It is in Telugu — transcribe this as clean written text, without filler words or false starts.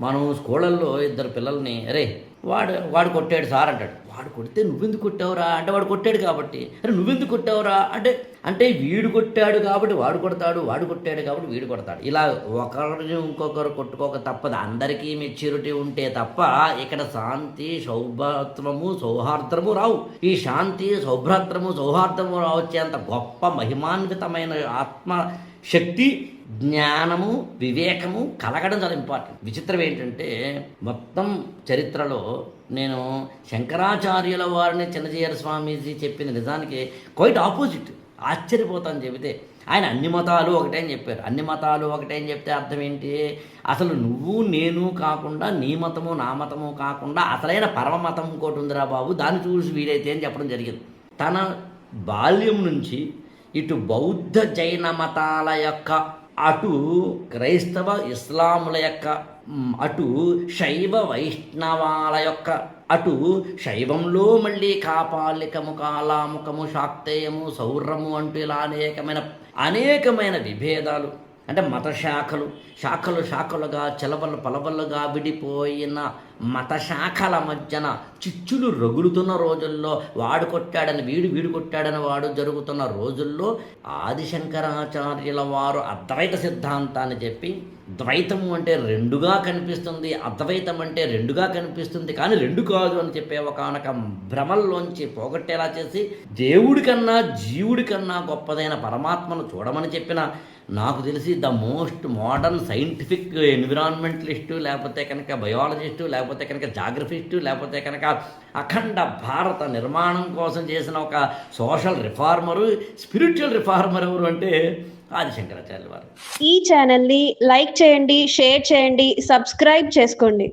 మనం స్కూళ్ళల్లో ఇద్దరు పిల్లల్ని అరే వాడు వాడు కొట్టాడు సార్ అంటాడు. వాడు కొడితే నువ్వెందుకు కొట్టావురా అంటే వాడు కొట్టాడు కాబట్టి. అరే నువ్వెందుకు కొట్టావురా అంటే అంటే వీడు కొట్టాడు కాబట్టి వాడు కొడతాడు, వాడు కొట్టాడు కాబట్టి వీడు కొడతాడు. ఇలా ఒకరిని ఇంకొకరు కొట్టుకోక తప్పదు. అందరికీ మెచ్యూరిటీ ఉంటే తప్ప ఇక్కడ శాంతి సౌభ్రాత్రము సౌహార్ద్రము రావు. ఈ శాంతి సౌహార్ద్రము రావచ్చేంత గొప్ప మహిమాన్వితమైన ఆత్మ శక్తి, జ్ఞానము, వివేకము కలగడం చాలా ఇంపార్టెంట్. విచిత్రం ఏంటంటే మొత్తం చరిత్రలో నేను శంకరాచార్యుల వారిని చిన్నజీయర్ స్వామీజీ చెప్పింది నిజానికి క్వైట్ ఆపోజిట్. ఆశ్చర్యపోతాను చెబితే ఆయన అన్ని మతాలు ఒకటే అని చెప్పారు. అన్ని మతాలు ఒకటే అని చెప్తే అర్థం ఏంటి? అసలు నువ్వు నేను కాకుండా నీ మతము నా మతము కాకుండా అసలైన పరమ మతం ఇంకోటి ఉందిరా బాబు, దాన్ని చూసి వీలైతే అని చెప్పడం జరిగింది. తన బాల్యం నుంచి ఇటు బౌద్ధ జైన మతాల యొక్క, అటు క్రైస్తవ ఇస్లాముల యొక్క, అటు శైవ వైష్ణవాల యొక్క, అటు శైవంలో మళ్ళీ కాపాలికము కాలాముఖము శాక్తేయము సౌర్రము అంటూ ఇలా అనేకమైన విభేదాలు, అంటే మత శాఖలుగా చెలవలు పలవలుగా విడిపోయిన మత శాఖల మధ్యన చిచ్చులు రగులుతున్న రోజుల్లో వాడు కొట్టాడని వీడు కొట్టాడని వాడు జరుగుతున్న రోజుల్లో ఆదిశంకరాచార్యుల వారు అద్వైత సిద్ధాంతాన్ని చెప్పి ద్వైతము అంటే రెండుగా కనిపిస్తుంది, అద్వైతం అంటే రెండుగా కనిపిస్తుంది కానీ రెండు కాదు అని చెప్పే ఒకనొక భ్రమల్లోంచి పోగొట్టేలా చేసి దేవుడి కన్నా జీవుడి కన్నా గొప్పదైన పరమాత్మను చూడమని చెప్పిన, నాకు తెలిసి ద మోస్ట్ మోడర్న్ సైంటిఫిక్ ఎన్విరాన్మెంటలిస్టు, లేకపోతే కనుక బయాలజిస్టు, లేకపోతే కనుక జాగ్రఫిస్టు, లేకపోతే కనుక అఖండ భారత నిర్మాణం కోసం చేసిన ఒక సోషల్ రిఫార్మరు, స్పిరిచువల్ రిఫార్మర్ ఎవరు అంటే ఆదిశంకరాచార్యుల వారు. ఈ ఛానల్ని లైక్ చేయండి, షేర్ చేయండి, సబ్స్క్రైబ్ చేసుకోండి.